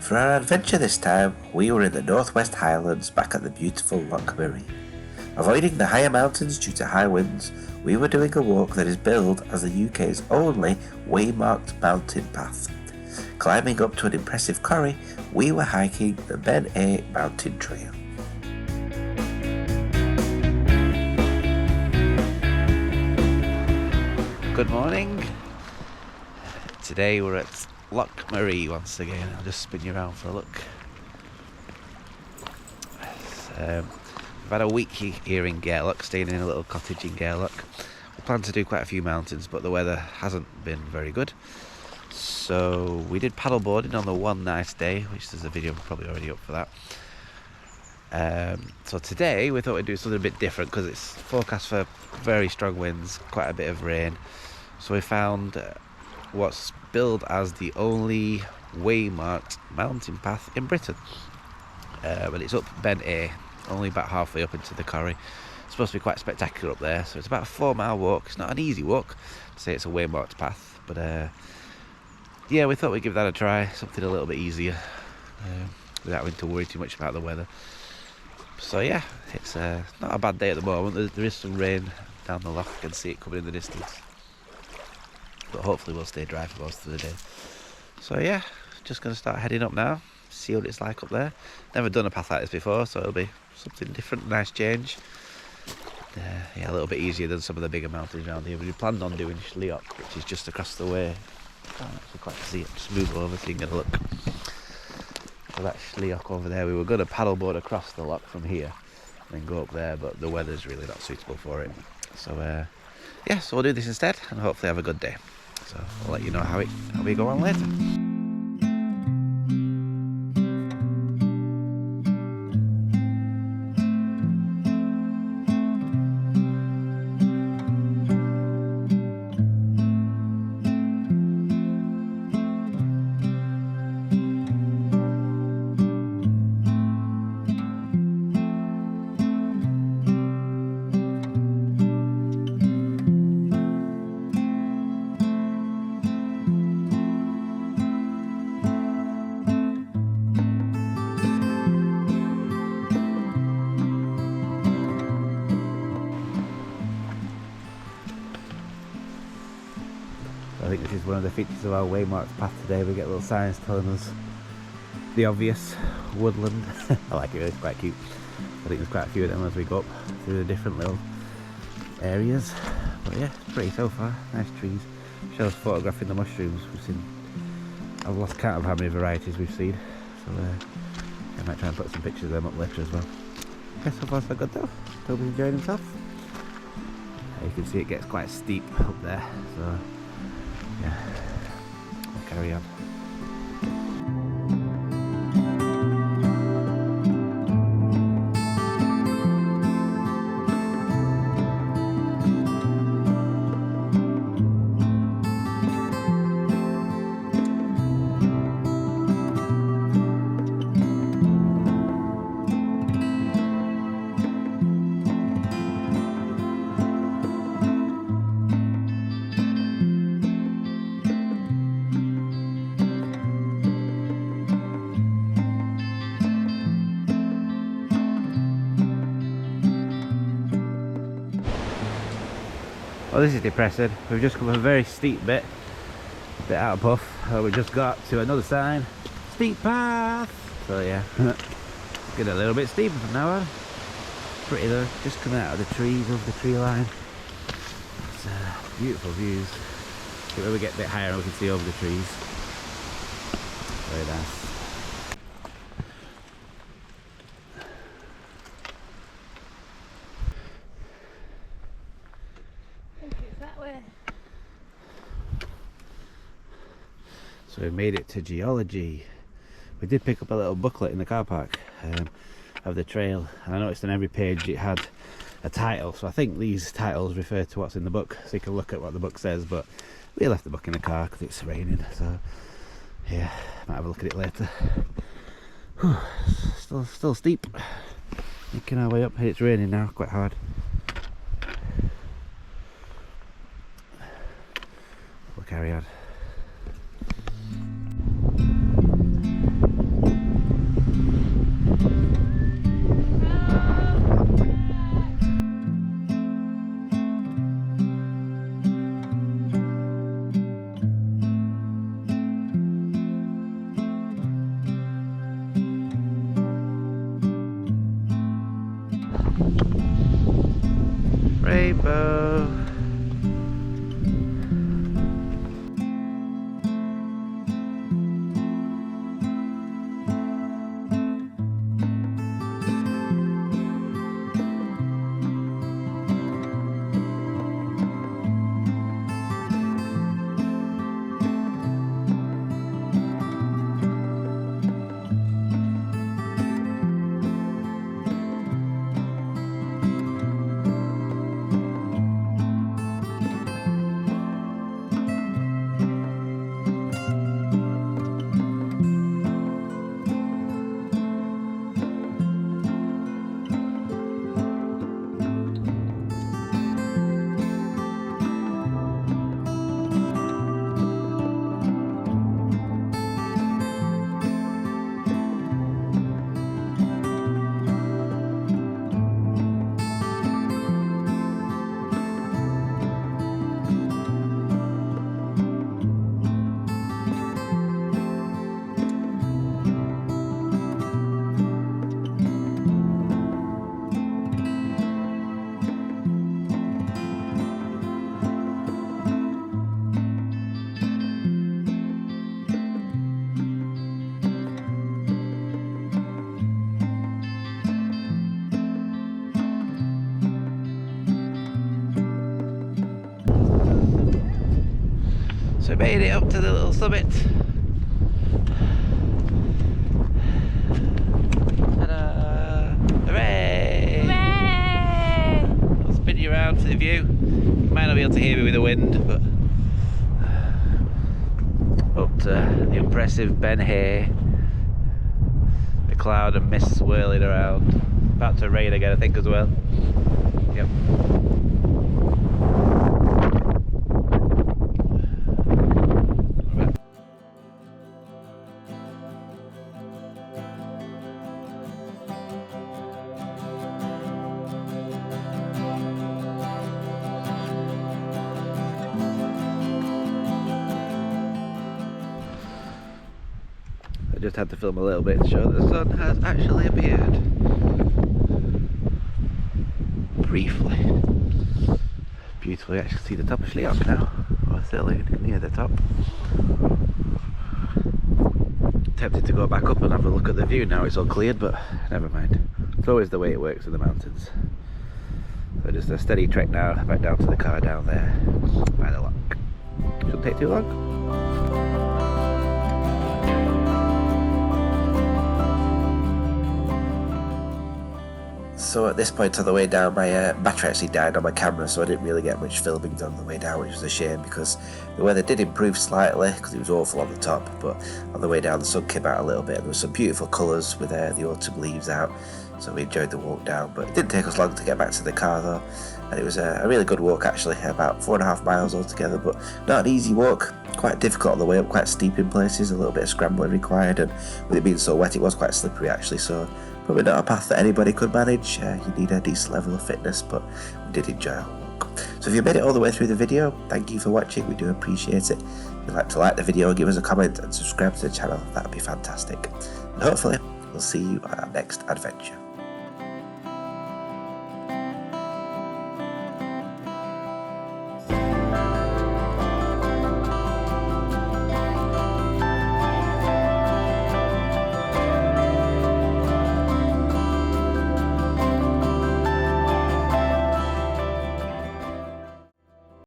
For our adventure this time, we were in the northwest Highlands back at the beautiful Loch Maree. Avoiding the higher mountains due to high winds, we were doing a walk that is billed as the UK's only waymarked mountain path. Climbing up to an impressive corrie, we were hiking the Beinn Eighe mountain trail. Good morning. Today we're at Loch Maree once again. I'll just spin you around for a look. We've had a week here in Gairloch, staying in a little cottage in Gairloch. We plan to do quite a few mountains, but the weather hasn't been very good. So we did paddleboarding on the one nice day, which there's a video probably already up for that. So today we thought we'd do something a bit different because it's forecast for very strong winds, quite a bit of rain. So we found what's billed as the only waymarked mountain path in Britain. But it's up Beinn Eighe, only about halfway up into the corrie. It's supposed to be quite spectacular up there, so it's about a 4-mile walk. It's not an easy walk to say it's a waymarked path, but yeah, we thought we'd give that a try, something a little bit easier, without having to worry too much about the weather. So yeah, it's not a bad day at the moment. There is some rain down the loch, you can see it coming in the distance, but hopefully we'll stay dry for most of the day. So yeah, just going to start heading up now, see what it's like up there. Never done a path like this before, so it'll be something different, nice change. Yeah, a little bit easier than some of the bigger mountains around here. We planned on doing Slioch, which is just across the way. I can't actually quite see it, just move over so you can get a look. So that's Slioch over there. We were going to paddleboard across the loch from here and then go up there, but the weather's really not suitable for it. So yeah, so we'll do this instead and hopefully have a good day. So I'll let you know how we go on later. I think this is one of the features of our waymarked path today. We get little signs telling us the obvious: Woodland. I like it, it's quite cute. I think there's quite a few of them as we go up through the different little areas. But yeah, it's pretty so far. Nice trees. Shows photographing the mushrooms. We've seen, I've lost count of how many varieties we've seen. So I might try and put some pictures of them up later as well. Yeah, so far so good though. Toby's enjoying himself. You can see it gets quite steep up there. So yeah, we'll carry on. Well, this is depressing. We've just come a very steep bit out of puff. We just got to another sign, steep path. So yeah, get a little bit steeper from now on. Pretty though, just coming out of the trees, over the tree line. It's beautiful views. When we get a bit higher, we can see over the trees. Very nice. So we made it to Geology. We did pick up a little booklet in the car park of the trail, and I noticed on every page it had a title, so I think these titles refer to what's in the book, so you can look at what the book says. But we left the book in the car because it's raining, so yeah, might have a look at it later. Whew, still steep. Making our way up. It's raining now quite hard. We'll carry on. Rainbow. So we made it up to the little summit. Ta-da! Hooray! Hooray! I'll spin you around to the view. You might not be able to hear me with the wind, but up to the impressive Beinn Eighe. The cloud and mist swirling around. About to rain again, I think, as well. Yep. I just had to film a little bit to show that the sun has actually appeared. Briefly. Beautifully, actually see the top of Slioch now. Or certainly near the top. Tempted to go back up and have a look at the view now it's all cleared, but never mind. It's always the way it works in the mountains. So just a steady trek now, back down to the car down there by the loch. Shouldn't take too long. So at this point on the way down, my battery actually died on my camera, so I didn't really get much filming done on the way down, which was a shame because the weather did improve slightly because it was awful on the top, but on the way down the sun came out a little bit and there were some beautiful colours with the autumn leaves out, so we enjoyed the walk down. But it didn't take us long to get back to the car though, and it was a really good walk actually, about 4.5 miles altogether, but not an easy walk, quite difficult on the way up, quite steep in places, a little bit of scrambling required, and with it being so wet it was quite slippery actually, so probably not a path that anybody could manage. You need a decent level of fitness, but we did enjoy our walk. So if you made it all the way through the video, thank you for watching, we do appreciate it. If you'd like to like the video, give us a comment and subscribe to the channel, that'd be fantastic. And hopefully we'll see you on our next adventure.